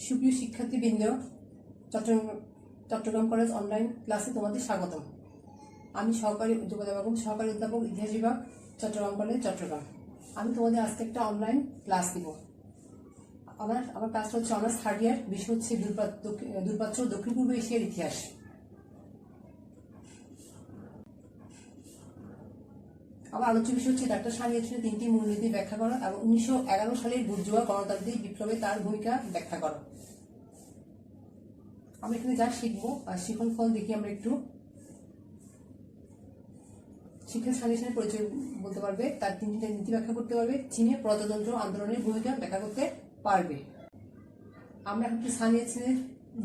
সুপ্রিয় শিক্ষার্থীবৃন্দ, Chittagong college online ক্লাসে তোমাদের স্বাগতম। আমি সহকারী অধ্যাপক ইতিহাস বিভাগ, চট্টগ্রাম কলেজ, চট্টগ্রাম। আমি তোমাদের আজকে একটা অনলাইন ক্লাস দিব। আমার ক্লাসটা হচ্ছে অনার্স থার্ড ইয়ার, বিষয় হচ্ছে দূরপ্রাচ্য দক্ষিণ পূর্ব এশিয়ার ইতিহাস। আমার আলোচ্য বিষয় হচ্ছে ডাক্তার সানিয়ার তিনটি মূলনীতি ব্যাখ্যা করা এবং 1911 সালের বুর্জোয়া গণতান্ত্রিক বিপ্লবে তার ভূমিকা ব্যাখ্যা করা। আমরা এখানে যা শিখবো আর শিখন ফল দেখি আমরা একটু। শিক্ষা সানিয়ার পরিচয় বলতে পারবে, তার তিনটি নীতি ব্যাখ্যা করতে পারবে, চীনে প্রজাতন্ত্র আন্দোলনের ভূমিকা ব্যাখ্যা করতে পারবে। আমরা এখন সানিয়ার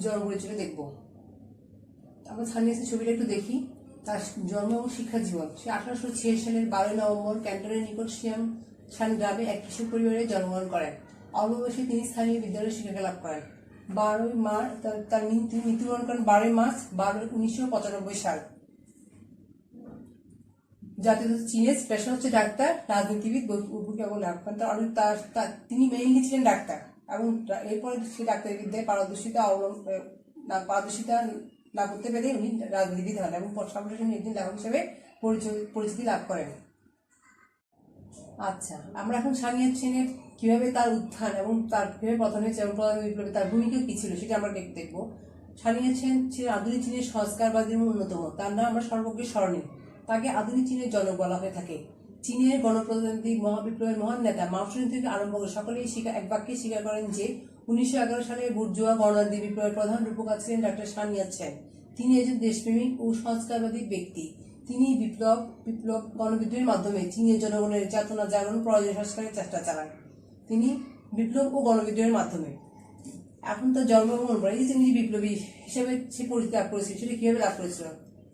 জন্ম পরিচয় দেখবো। আমরা সানিয়ার ছবিটা একটু দেখি। তার জন্ম এবং শিক্ষা জীবন। সে 1806 সালের 12 নভেম্বর ক্যান্টনের নিকট শান গ্রামে এক কৃষক পরিবারে জন্মগ্রহণ করেন। অল্প বয়সে তিনি স্থানীয় বিদ্যালয়ে শিক্ষা লাভ করেন। তিনি মৃত্যুবরণ করেন 12 মার্চ 1995 সাল। জাতীয় চীনের পেশা হচ্ছে ডাক্তার, রাজনীতিবিদ, লাভ করেন। তিনি মেইনলি ছিলেন ডাক্তার এবং এরপরে সে ডাক্তারি বিদ্যায় পারদর্শিতা না করতে পেরে উনি রাজনীতিবিদ হন এবং সর্বশেষে একজন লেখক হিসেবে পরিচিতি লাভ করেন। আচ্ছা, আমরা এখন সানিয়া সেনের কিভাবে তার উত্থান এবং তার কিভাবে পতন হয়েছে এবং প্রধান বিপ্লবে তার ভূমিকা কি ছিল সেটা আমরা দেখবো। সানিয়া সেন ছিলেন আধুনিক চীনের সংস্কারবাদীর অন্যতম। তার নাম আমরা সর্বজ্ঞ স্মরণীয়। তাকে আধুনিক চীনের জনক বলা হয়ে থাকে। চীনের গণপ্রজাতান্ত্রিক মহাবিপ্লবের মহান নেতা মাও সেতুং থেকে আরম্ভ করে সকলেই এক বাক্যে স্বীকার করেন যে 1911 সালে বুর্জোয়া গণতান্ত্রিক বিপ্লবের প্রধান রূপকার ছিলেন ডাক্তার সানিয়া সেন। তিনি একজন দেশপ্রেমিক ও সংস্কারবাদী ব্যক্তি। তিনি বিপ্লব গণবিদ্রোহের মাধ্যমে চীনের জনগণের চেতনা জাগরণ প্রয়োজন সংস্কারের চেষ্টা চালান। তিনি বিপ্লব ও গণবিদ্রোহের মাধ্যমে এখন তার জন্মগ্রহণ করে তিনি বিপ্লবী হিসেবে সে পরিচিতি লাভ করেছিল। সেটা কিভাবে লাভ করেছিল,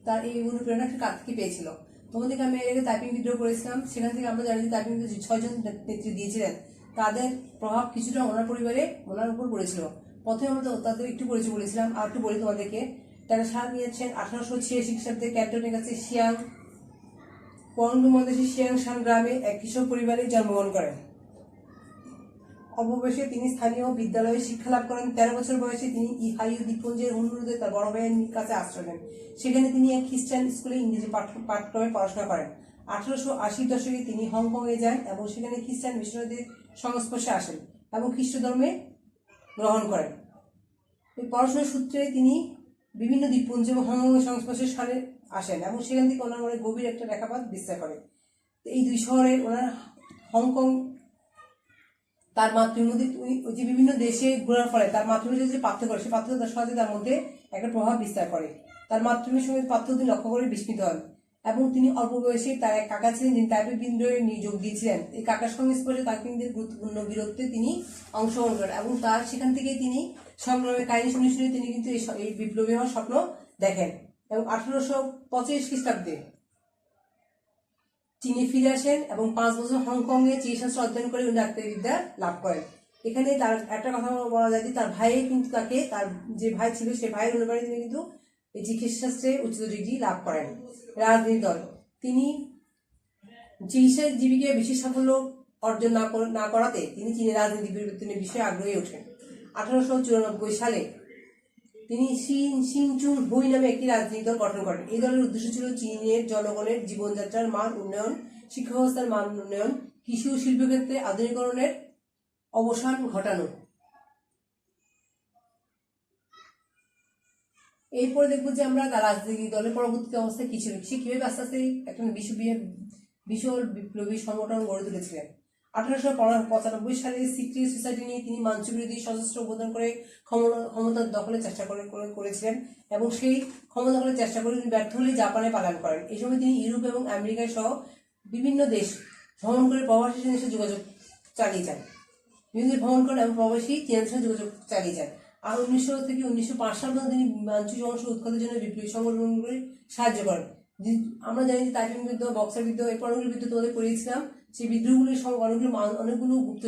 তার এই অনুপ্রেরণা কার থেকে পেয়েছিল? তোমাদেরকে আমি এর আগে তাইপিং বিদ্রোহ করেছিলাম, সেখান থেকে আমরা জানি যে তাইপিং বিদ্রোহ 6 জন নেত্রী দিয়েছিলেন। তাদের প্রভাব কিছুটা ওনার উপর পড়েছিল। প্রথমে আমরা তাদের একটু পরিচয় বলেছিলাম, আর একটু বলি তোমাদেরকে। তারা সানিয়া সেন 1886 খ্রিস্টাব্দে ক্যান্টনের কাছে মহাদেশের শিয়াংশান গ্রামে এক কৃষক পরিবারে জন্মগ্রহণ করেন। অল্প বয়সে তিনি স্থানীয় বিদ্যালয়ে শিক্ষা লাভ করেন। 13 বছর বয়সে তিনি ইহাইউ দ্বীপপুঞ্জের অনুরোধে তার বড় ভাইয়ের কাছে আশ্রয় নেন। সেখানে তিনি এক খ্রিস্টান স্কুলে ইংরেজি পাঠক্রমে পড়াশোনা করেন। 1880 দশকে তিনি হংকংয়ে যান এবং সেখানে খ্রিস্টান মিশনারিদের সংস্পর্শে আসেন এবং খ্রিস্ট ধর্মে গ্রহণ করেন। এই পড়াশোনার সূত্রে তিনি বিভিন্ন দ্বীপপুঞ্জ এবং হংকংয়ের সংস্পর্শের স্থানে আসেন এবং সেখান থেকে ওনার মনে গভীর একটা রেখাপাত বিস্তার করে। এই দুই শহরের ওনার হংকং তার মাতৃভূমি, যে বিভিন্ন দেশে ঘোরার ফলে তার মাতৃভূমির যে পার্থক্য করে, সেই পার্থক্য তার সাথে তার মধ্যে একটা প্রভাব বিস্তার করে। তার মাতৃভূমির সঙ্গে পার্থক্য তিনি লক্ষ্য করে বিস্মিত হন এবং তিনি অল্প বয়সে তার এক কাকা ছিলেন যিনি তাইপে বিদ্রোহে যোগ দিয়েছিলেন। এই কাকার সংস্পর্শে তাইপিংদের গুরুত্বপূর্ণ বীরত্বে তিনি অংশগ্রহণ করেন এবং তার সেখান থেকে তিনি সংগ্রামের কাহিনী শুনে শুনে তিনি কিন্তু এই বিপ্লবী হওয়ার স্বপ্ন দেখেন এবং 1825 খ্রিস্টাব্দে চীনে ফিরে আসেন এবং 5 বছর হংকংয়ে চিকিৎসা অধ্যয়ন করে উনি ডাক্তারি বিদ্যা লাভ করেন। এখানে তার একটা কথা বলা যায় যে তার ভাইয়ে কিন্তু তার যে ভাই ছিল সেই ভাইয়ের অনুপ্রেরণায় তিনি কিন্তু এই চিকিৎসাশাস্ত্রে উচ্চ ডিগ্রি লাভ করেন। রাজনীতি দল, তিনি চিকিৎসার জীবিকায় বিশেষ সাফল্য অর্জন না করাতে তিনি চীনের রাজনীতি পরিবর্তনের বিষয়ে আগ্রহী ওঠেন। 1894 সালে তিনি সিনচুং হুই নামে একটি রাজনৈতিক দল গঠন করেন। এই দলের উদ্দেশ্য ছিল চীনের জনগণের জীবনযাত্রার মান উন্নয়ন, শিক্ষা ব্যবস্থার মান উন্নয়ন, কৃষি ও শিল্পক্ষেত্রে আধুনিকরণের অবসান ঘটানো। এরপরে দেখবো যে আমরা রাজনৈতিক দলের পরবর্তী অবস্থায় কি ছিল, সে কিভাবে আস্তে আস্তে একটা বিশাল বিপ্লবী সংগঠন গড়ে তুলেছিলেন। 1895 সালে সিক্রেট সোসাইটি নিয়ে তিনি মাঞ্চু বিরোধী সশস্ত্র অভ্যুত্থান করে ক্ষমতা দখলের চেষ্টা করেছিলেন এবং সেই ক্ষমতা দখলের চেষ্টা করে তিনি ব্যর্থ হলে জাপানে পালায়ন করেন। এই সময় তিনি ইউরোপ এবং আমেরিকায় সহ বিভিন্ন দেশ ভ্রমণ করে প্রবাসী দেশে যোগাযোগ চালিয়ে যান। বিভিন্ন ভ্রমণ করেন এবং প্রবাসী চীনের সাথে যোগাযোগ চালিয়ে যান। আর 1900 থেকে 1905 সাল পর্যন্ত তিনি মাঞ্চু সমস্যা উৎখাতের জন্য বিপ্লবী সংগঠনগুলি সাহায্য করেন। আমরা জানি যে তাইপিং বিদ্রোহ, বক্সার বিদ্রোহ, এরপর অনেকগুলো বিদ্রোহ তোমাদের পড়িয়েছিলাম। সেই বিদ্রোহগুলির অনেকগুলো গুপ্ত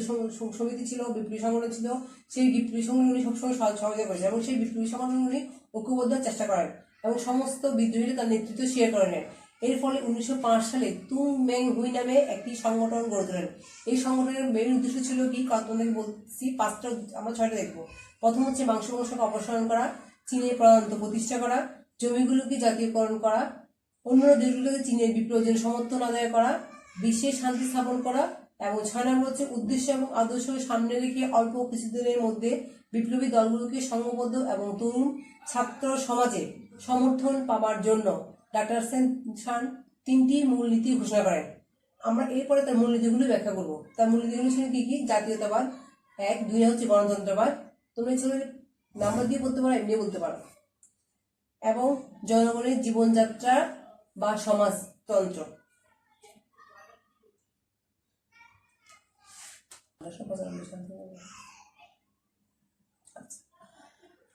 সমিতি ছিল, বিপ্লবী সংগঠন ছিল। সেই বিপ্লবী সংগঠনগুলি সবসময় সহযোগিতা করেছে এবং সেই বিপ্লবী সংগঠনগুলি ঐক্যবদ্ধ চেষ্টা করেন এবং সমস্ত বিদ্রোহীরা তার নেতৃত্ব শেয়ার করে নেন। এর ফলে 1905 সালে তুং মেং হুই নামে একটি সংগঠন গড়ে তোলেন। এই সংগঠনের মেইন উদ্দেশ্য ছিল কি, তোমাদেরকে বলছি পাঁচটা, আমরা ছয়টা দেখবো। প্রথম হচ্ছে মাংস বংশকে অপসারণ করা, চীনের প্রধানত্ব প্রতিষ্ঠা করা, জমিগুলোকে জাতীয়করণ করা, অন্য দেশগুলোকে চীনের বিপ্লবের জন্য সমর্থন আদায় করা, বিশ্বে শান্তি স্থাপন করা, এবং 6 নম্বর হচ্ছে উদ্দেশ্য এবং আদর্শ সামনে রেখে অল্প কিছুদিনের মধ্যে বিপ্লবী দলগুলোকে সংঘবদ্ধ এবং তরুণ ছাত্র সমাজে সমর্থন পাবার জন্য ডাক্তার সেন শান 3টি মূলনীতি ঘোষণা করেন। আমরা এরপরে তার মূলনীতিগুলো ব্যাখ্যা করব। তার মূলনীতিগুলো ছিল কি কি? জাতীয়তাবাদ 1, 2 হচ্ছে গণতন্ত্রবাদ, তোমরা ছিল নাম্বার দিয়ে বলতে পারো, এমনি বলতে পারো, এবং জনগণের জীবনযাত্রা বা সমাজতন্ত্র।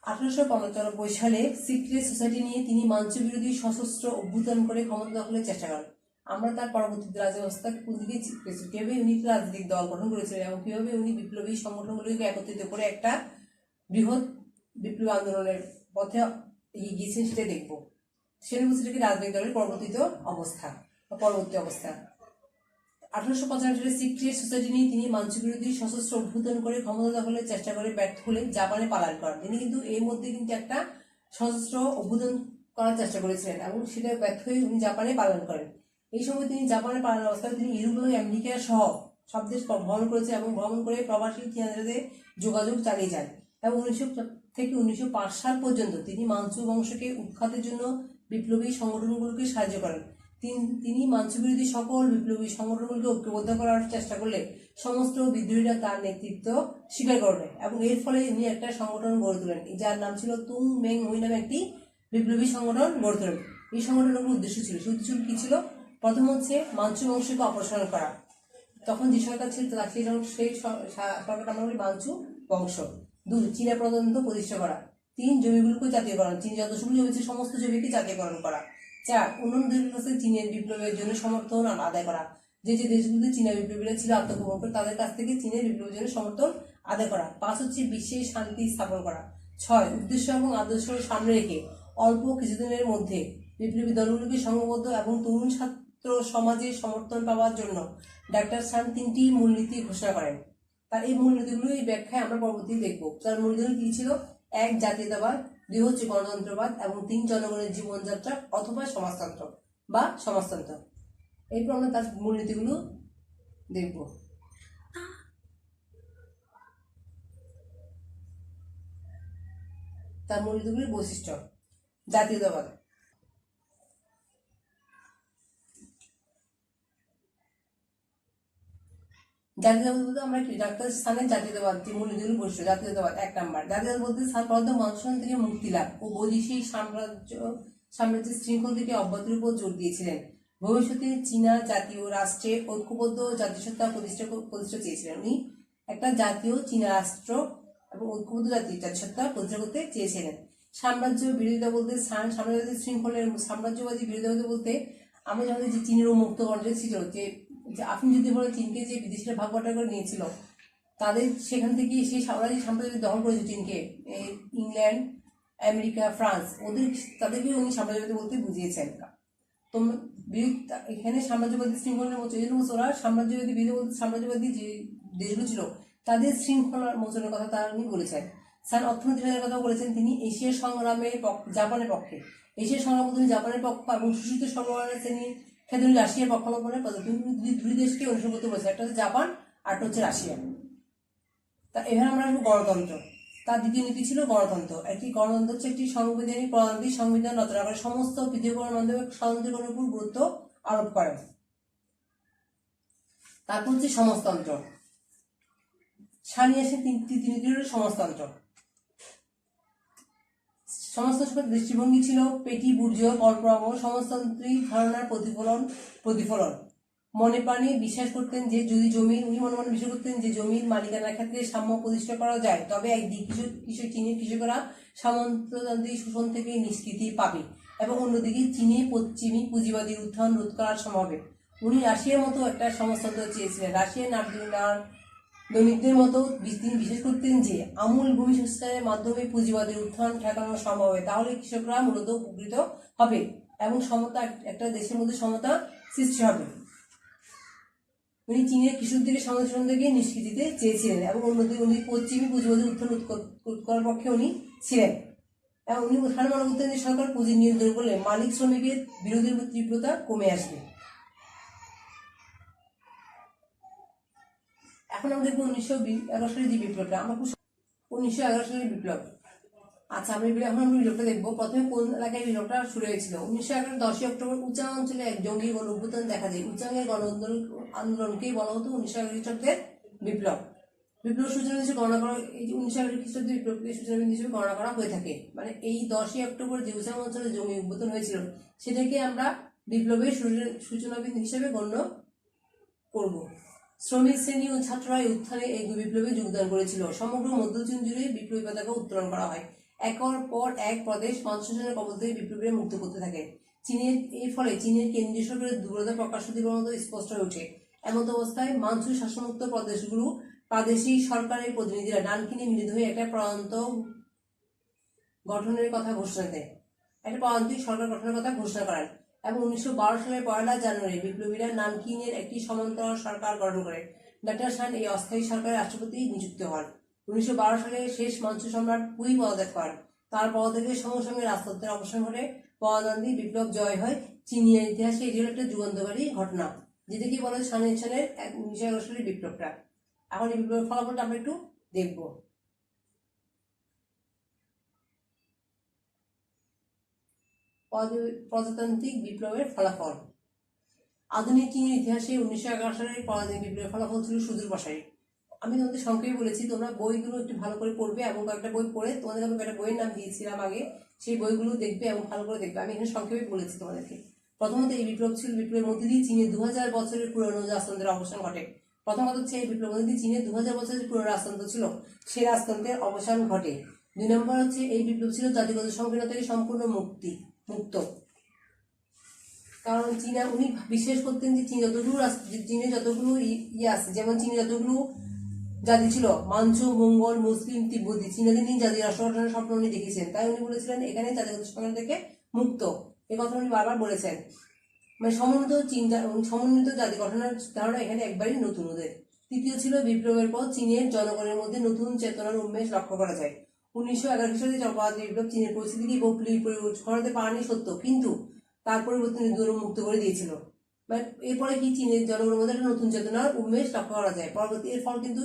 1895 সালে সিক্রেট সোসাইটি নিয়ে তিনি মাঞ্চু বিরোধী সশস্ত্র অভ্যুত্থান করে ক্ষমতা দখলের চেষ্টা করেন। আমরা তার পরবর্তী রাজব্যবস্থা কোন দিকে কিভাবে উনি রাজনৈতিক দল গঠন করেছিলেন এবং কিভাবে উনি বিপ্লবী সংগঠনগুলিকে একত্রিত করে একটা বৃহৎ বিপ্লবী আন্দোলনের পথে এগিয়ে গিয়েছেন, সেটা দেখবো। সেটা হচ্ছে কি রাজনৈতিক দলের পরবর্তী অবস্থা। 1895 সালে সিক্রেট সোসাইটি নিয়ে তিনি মাঞ্চু বিরোধী সশস্ত্র অভ্যুত্থান করে ক্ষমতা দখলের চেষ্টা করে ব্যর্থ হলে জাপানে পালায়ন করেন। তিনি কিন্তু এর মধ্যে কিন্তু একটা সশস্ত্র অভ্যুত্থান করার চেষ্টা করেছিলেন এবং সেটা ব্যর্থ হয়ে উনি জাপানে পালন করেন। এই সময় তিনি জাপানে পালানোর অবস্থায় তিনি ইউরোপ এবং আমেরিকা সহ সব দেশ ভ্রমণ করেছেন এবং ভ্রমণ করে প্রবাসী চীনাদের যোগাযোগ চালিয়ে যান এবং 1900 থেকে 1905 সাল পর্যন্ত তিনি মাঞ্চু বংশকে উৎখাতের জন্য বিপ্লবী সংগঠনগুলোকে সাহায্য করেন। তিনি মাঞ্চু বিরোধী সকল বিপ্লবী সংগঠনগুলোকে ঐক্যবদ্ধ করার চেষ্টা করলে সমস্ত বিদ্রোহীরা তার নেতৃত্ব স্বীকার করলেন এবং এর ফলে তিনি একটা সংগঠন গড়ে তোলেন, যার নাম ছিল তুং মেং হুই নামে একটি বিপ্লবী সংগঠন গড়ে তোলেন। এই সংগঠনের উদ্দেশ্য ছিল, সেই উদ্দেশ্য কি ছিল? প্রথম হচ্ছে মাঞ্চু বংশকে অপসারণ করা। তখন যে সরকার ছিল সেই সরকার আমরা বলি মাঞ্চু বংশ। 2, চীনা প্রজাতন্ত্র প্রতিষ্ঠা করা। 3, জমিগুলোকে জাতীয়করণ, চীন যতগুলো জমি ছিল সমস্ত জমিকে জাতীয়করণ করা। 4, অন্যান্য দেশগুলোর কাছে চীনের বিপ্লবের জন্য সমর্থন আদায় করা। যে যে দেশগুলোতে চীনা বিপ্লবীরা ছিল আত্মগোপন করে তাদের কাছ থেকে চীনের বিপ্লবের জন্য সমর্থন আদায় করা। 5 হচ্ছে বিশ্বে শান্তি স্থাপন করা। 6, উদ্দেশ্য এবং আদর্শ সামনে রেখে অল্প কিছুদিনের মধ্যে বিপ্লবী দলগুলোকে সংঘবদ্ধ এবং তরুণ ছাত্র সমাজে সমর্থন পাওয়ার জন্য ডাক্তার শান 3টি মূলনীতি ঘোষণা করেন। তার এই মূলনীতিগুলোই ব্যাখ্যায় আমরা পরবর্তী দেখব। তার মূলনীতিগুলো কি ছিল? 1, জাতীয়তাবাদ, 2 হচ্ছে গণতন্ত্রবাদ এবং 3, জনগণের জীবনযাত্রা অথবা সমাজতন্ত্র বা সমাজতন্ত্র। এরপর আমরা তার মূলনীতিগুলো দেখব। তার মূলনীতিগুলির বৈশিষ্ট্য। জাতীয়তাবাদ, জাতীয়তাবাদ বলতে আমরা কি ডাক্তার স্থানের জাতীয়তাবাদ যে মূলনীতিগুলো বৈশিষ্ট্য। জাতীয়তাবাদ 1 নাম্বার, জাতীয়তাবাদ বলতে স্থানবদ্ধ মানুষজন থেকে মুক্তি লাভ ও বৈদেশিক সাম্রাজ্যের শৃঙ্খল থেকে অব্যাহতির উপর জোর দিয়েছিলেন। ভবিষ্যতে চীনা জাতীয় রাষ্ট্রে ঐক্যবদ্ধ জাতিসত্তা প্রতিষ্ঠা চেয়েছিলেন। উনি একটা জাতীয় চীনা রাষ্ট্র এবং ঐক্যবদ্ধ জাতিসত্তা প্রতিষ্ঠা করতে চেয়েছিলেন। সাম্রাজ্য বিরোধিতা বলতে সাম্রাজ্যবাদী শৃঙ্খলের সাম্রাজ্যবাদী বিরোধিতা বলতে আমরা জানি যে চীনের মুক্তকরণ ছিল, যে আপনি যদি বলেন চীনকে যে বিদেশিরা ভাগ বাটা করে নিয়েছিল, তাদের সেখান থেকে সেই সাম্রাজ্য দখল করেছে চীনকে, ইংল্যান্ড, আমেরিকা, ফ্রান্স, তাদেরকে উনি সাম্রাজ্যবাদী বলতে বুঝিয়েছেন। তো এখানে সাম্রাজ্যবাদী শৃঙ্খলার মতো এই জন্য ওরা সাম্রাজ্যবাদী যে দেশগুলো ছিল তাদের শৃঙ্খলার মোচনের কথা তারা উনি বলেছেন। অর্থনৈতিক কথা বলেছেন তিনি এশিয়ার সংগ্রামে জাপানের পক্ষে, এশিয়ার সংগ্রাম তিনি জাপানের পক্ষ এবং শোষিত সর্বহারা শ্রেণীর ক্ষেত্রে রাশিয়ার পক্ষাবলম্বনের পদ্ধতি দুই দেশকে অনুসরণ করতে বলেছে, একটা হচ্ছে জাপান আর একটা হচ্ছে রাশিয়া। তা এখানে আমরা আসবো গণতন্ত্র। তার দ্বিতীয় নীতি ছিল গণতন্ত্র। একটি গণতন্ত্র হচ্ছে একটি সাংবিধানিক প্রণালী, সংবিধান রচনা করে সমস্ত পৃথিবীকরণের মাধ্যমে স্বতন্ত্রীকরণের উপর গুরুত্ব আরোপ করে। তারপর হচ্ছে সমাজতন্ত্র। সানি আসে তৃতীয় নীতি হল সমাজতন্ত্র। সমাজতন্ত্রের দৃষ্টিভঙ্গি ছিল পেটি বুর্জোয়া কল্পনাব সমাজতান্ত্রিক ধারণার প্রতিফলন। মনে প্রাণে বিশ্বাস করতেন যে যদি উনি মনে মনে বিশ্বাস করতেন যে জমির মালিকানার ক্ষেত্রে সাম্য প্রতিষ্ঠা করা যায় তবে একদিক চীনের কৃষকেরা সামন্ততান্ত্রিক শোষণ থেকে নিষ্কৃতি পাবে এবং অন্যদিকে চীনে পশ্চিমী পুঁজিবাদীর উত্থান রোধ করার সম্ভব। উনি রাশিয়ার মতো একটা সমাজতন্ত্র চেয়েছিলেন। রাশিয়ার দৈনিকদের মতো তিনি বিশেষ করতেন যে আমূল ভূমি সংস্কারের মাধ্যমে পুঁজিবাদের উত্থান ঠেকানো সম্ভব হবে, তাহলে কৃষকরা মূলত উপকৃত হবে এবং সমতা, একটা দেশের মধ্যে সমতা সৃষ্টি হবে। উনি চীনের কৃষকদের সংরক্ষণ থেকে নিষ্কৃতি দিতে চেয়েছিলেন এবং অন্যদিকে উনি পশ্চিমী পুঁজিবাদের উত্থান করার পক্ষে উনি ছিলেন এবং উনি উত্থান মনে করতেন যে সরকার পুঁজি নিয়ন্ত্রণ করলে মালিক শ্রমিকের বিরোধের তীব্রতা কমে আসবে। এখন আমরা দেখবো 1911 সালের যে বিপ্লবটা, আমরা 1911 সালের বিপ্লব। আচ্ছা, আমরা এখন বিপ্লবটা দেখবো। প্রথমে কোন এলাকায় বিপ্লবটা শুরু হয়েছিল? 1911 10 অক্টোবর উচাং অঞ্চলে এক জঙ্গি গণ অভ্যুত্থান দেখা যায়। উচাংয়ের গণ আন্দোলনকেই বলা হতো 1911 খ্রিস্টাব্দের বিপ্লব। বিপ্লব সূচনা হিসেবে গণনা করা, এই যে 1911 খ্রিস্টাব্দের বিপ্লবকে সূচনা বিন্দু হিসেবে গণনা করা হয়ে থাকে। মানে এই 10 অক্টোবর যে উচাং অঞ্চলে জঙ্গি অভ্যুত্থান হয়েছিল সেটাকে আমরা বিপ্লবের সূচনা বিন্দু হিসেবে গণ্য করব। শ্রমিক শ্রেণী ও ছাত্ররা এই উত্থানে এই বিপ্লবে যোগদান করেছিল। সমগ্র মধ্য চীন জুড়ে বিপ্লবী পতাকা উত্তোলন করা হয়। একের পর এক প্রদেশ কনস্টিটিউশনের কবল থেকে বিপ্লবীরা মুক্ত করতে থাকে। এর ফলে চীনের কেন্দ্রীয় সরকারের দুর্বলতা প্রকাশিতর মতো স্পষ্ট হয়ে ওঠে। এমত অবস্থায় মানচু শাসনমুক্ত প্রদেশগুলো প্রাদেশিক সরকারের প্রতিনিধিরা নানকিনে মিলিত হয়ে একটা প্রান্ত গঠনের কথা ঘোষণা দেয়, একটা প্রান্তিক সরকার গঠনের কথা ঘোষণা করেন এবং 1912 সালের 1 জানুয়ারি বিপ্লবীরা নানকিনের একটি সমান্তরাল সরকার গঠন করে। ডক্টর শান এই অস্থায়ী সরকারের রাষ্ট্রপতি নিযুক্ত হন। 1912 সালে শেষ মানচু সম্রাট পুই পদত্যাগ করেন। তার পদত্যাগের সঙ্গে সঙ্গে রাজতন্ত্রের অবসান ঘটে, পদান্তি বিপ্লব জয় হয়। চীনের ইতিহাসে এটি হল একটা যুগান্তকারী ঘটনা, যেটাকে বলে শানের 1911 সালের বিপ্লবটা। এখন এই বিপ্লবের ফলাফলটা আমরা একটু দেখব। প্রজাতান্ত্রিক বিপ্লবের ফলাফল। আধুনিক চীনের ইতিহাসে 1911 সালের প্রজাতান্ত্রিক বিপ্লবের ফলাফল ছিল সুদূর প্রসারী। আমি তোমাদের সংক্ষেপে বলেছি, তোমরা বইগুলো একটু ভালো করে পড়বে এবং কয়েকটা বই পড়ে, তোমাদের আমি একটা বইয়ের নাম দিয়েছিলাম আগে, সেই বইগুলো দেখবে এবং ভালো করে দেখবে। আমি এখানে সংক্ষেপে বলেছি তোমাদেরকে। প্রথমত এই বিপ্লব ছিল, বিপ্লবের মধ্যে দিয়ে চীনের 2000 বছরের পুরনো রাজতন্ত্রের অবসান ঘটে। প্রথমত হচ্ছে এই বিপ্লবের মধ্যে চীনের 2000 বছরের পুরনো রাজতন্ত্র ছিল, সেই রাজতন্ত্রের অবসান ঘটে। 2 নম্বর হচ্ছে এই বিপ্লব ছিল জাতিগত সংকীর্ণতা থেকে সম্পূর্ণ মুক্ত। কারণ চীনা, উনি বিশ্বাস করতেন যে চীনে যতগুলো আছে, যেমন চীনে যতগুলো জাতি ছিল, মাঞ্চু, মঙ্গল, মুসলিম, তিব্বতী, চীনাদের নিয়ে জাতি রাষ্ট্র গঠনের স্বপ্ন উনি দেখেছেন। তাই উনি বলেছিলেন এখানে জাতিগত সংকীর্ণতা থেকে মুক্ত, এই কথা উনি বারবার বলেছেন। মানে সমন্বিত জাতি গঠনের ধারণা এখানে একবারই নতুন ওদের। তৃতীয় ছিল বিপ্লবের পর চীনের জনগণের মধ্যে নতুন চেতনার উন্মেষ লক্ষ্য করা যায়। 1911 খ্রিস্টাব্দে চলমান বিপ্লব চীনের পরিস্থিতিকে পরিবর্তন করাতে পারেনি সত্য, কিন্তু তার পরিবর্তনে মুক্ত করে দিয়েছিল। এরপরে কি চীনের জনগণের মধ্যে একটা নতুন চেতনার উন্মেষ লক্ষ্য করা যায়। পরবর্তী এর ফল কিন্তু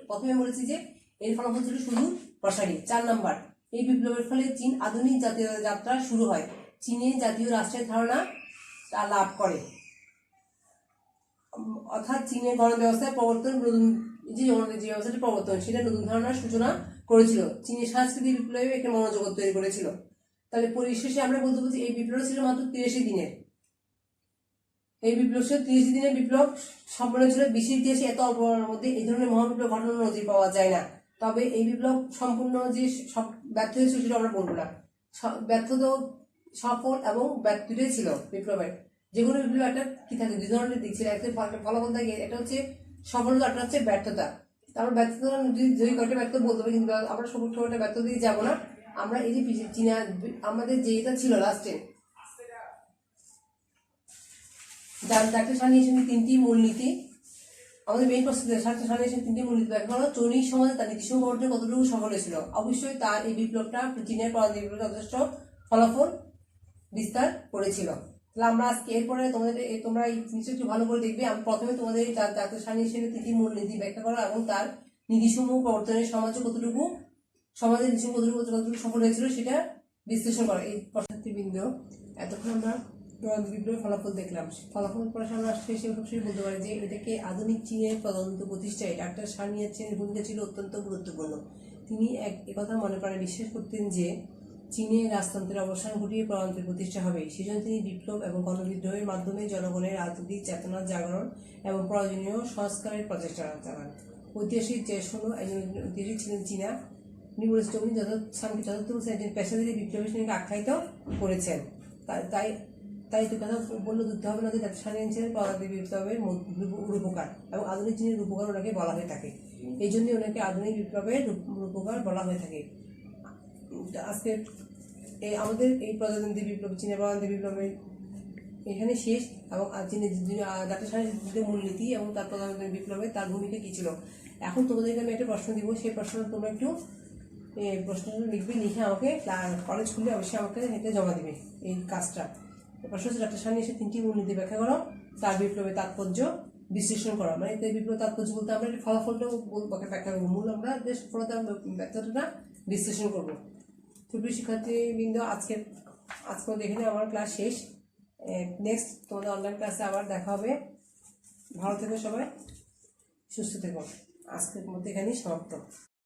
প্রথমে বলেছি যে এর ফলাফল ছিল শুধু প্রসারী। 4 নম্বর, এই বিপ্লবের ফলে চীন আধুনিক জাতীয় যাত্রা শুরু হয়। চীনে জাতীয় রাষ্ট্রের ধারণা তা লাভ করে, অর্থাৎ চীনের গণব্যবস্থার প্রবর্তন, যে ব্যবস্থাটি প্রবর্তন সেটা নতুন ধারণার সূচনা করেছিল। চীনের সাংস্কৃতিক বিপ্লবে একটা মনোজগৎ তৈরি করেছিল। তাহলে পরিশেষে আমরা বলতে পারি এই বিপ্লব ছিল মাত্র 83 দিনের। এই বিপ্লব ছিল 83 দিনের বিপ্লব সম্পন্ন ছিল। বিশ্বের ইতিহাসে এত অল্প মধ্যে এই ধরনের মহাবিপ্লব ঘটনার নজির পাওয়া যায় না। তবে এই বিপ্লব সম্পূর্ণ যে সব ব্যর্থ হয়েছিল সেটা আমরা বলবো না। ব্যর্থ তো সফল এবং ব্যর্থটাই ছিল বিপ্লবের। যেগুলো বিপ্লব একটা কি থাকে, 2 ধরনের দিক ছিল। একটা ফলাফল থাকে, একটা হচ্ছে সফলতা, একটা হচ্ছে ব্যর্থতা। তারপর ব্যর্থতা যদি কয়েকটা ব্যর্থ বলতে হবে, কিন্তু আমরা সবটা ব্যর্থ দিয়ে যাবো না। আমরা এই যে চীনা আমাদের যে এটা ছিল লাস্টে, ডাক্তার সানিয়েছেন 3টি মূলনীতি। আমাদের মেইন প্রশ্ন ডাক্তার সানিয়েছেন 3টি মূলনীতি ব্যাখ্যা করো। চৈনিক সমাজে তার নীতিসমূহ গঠনে কতটুকু সফল হয়েছিল। অবশ্যই তার এই বিপ্লবটা চীনের পরাজয় যথেষ্ট ফলাফল বিস্তার করেছিল। তাহলে আমরা আজকে এরপরে তোমরা এই জিনিসটা একটু ভালো করে দেখবে। আমি প্রথমে তোমাদের ডাক্তার সানিয়েছেন 3টি মূলনীতি ব্যাখ্যা করো এবং তার নীতিসমূহ প্রবর্তনের সমাজের কতটুকু সফল হয়েছিল সেটা বিশ্লেষণ করো। এই পশ্চাৎবৃন্দ, এতক্ষণ আমরা বিপ্লবের ফলাফল দেখলাম। ফলাফল পরে আমরা শেষে বলতে পারি যে এটাকে আধুনিক চীনের তদন্ত প্রতিষ্ঠায় ডাক্তার সানিয়েছেনের ভূমিকা ছিল অত্যন্ত গুরুত্বপূর্ণ। তিনি একথা মনে করেন, বিশ্বাস করতেন যে চীনের রাজতন্ত্রের অবসান ঘটিয়ে প্রজাতন্ত্রের প্রতিষ্ঠা হবে। সেজন্য তিনি বিপ্লব এবং গণবিদ্রোহের মাধ্যমে জনগণের রাজনৈতিক চেতনার জাগরণ এবং প্রয়োজনীয় সংস্কারের প্রচেষ্টা চালান। ঐতিহাসিক যে একজন ঐতিহাসিক ছিলেন চীনা, উনি বলেছেন উনি যথার্থ একজন পেশাদারী বিপ্লবী শ্রেণীকে আখ্যায়িত করেছেন। তাই তো কথা বললে দিতে হবে না যে ডাক্তার সানিয়েছেন পদার্থ বিপ্লবের রূপকার এবং আধুনিক চীনের রূপকার ওনাকে বলা হয়ে থাকে। এই জন্যই ওনাকে আধুনিক বিপ্লবের রূপকার বলা হয়ে থাকে। আজকের এই আমাদের এই প্রজাতন্ত্রী বিপ্লব, চীনা প্রজাতন্ত্রী বিপ্লবের এখানে শেষ। এবং ডাক্তার সাহেবের মূলনীতি এবং তার প্রজাতন্ত্রী বিপ্লবে তার ভূমিকা কী ছিল। এখন তোমাদেরকে আমি একটা প্রশ্ন দিব, সেই প্রশ্নটা তোমরা একটু প্রশ্নটা লিখবে, লিখে আমাকে কলেজ খুললে অবশ্যই আমাকে এটা জমা দিবে এই কাজটা। প্রশ্ন হচ্ছে ডাক্তার সাহেব এসে 3টি মূলনীতি ব্যাখ্যা করো, তার বিপ্লবে তাৎপর্য বিশ্লেষণ করা। মানে এতে বিপ্লব তাৎপর্য বলতে আমরা ফলাফলটাও ব্যাখ্যা করবো, মূল আমরা যে সফলতার ব্যর্থতাটা বিশ্লেষণ করবো। সুপ্রিয় শিক্ষার্থীবৃন্দ, আজকে এখানে আমার ক্লাস শেষ। নেক্সট তোমাদের অনলাইন ক্লাসে আবার দেখা হবে। ভালো থেকো সবাই, সুস্থ থেকো। আজকের মধ্যে এখানেই সমাপ্ত।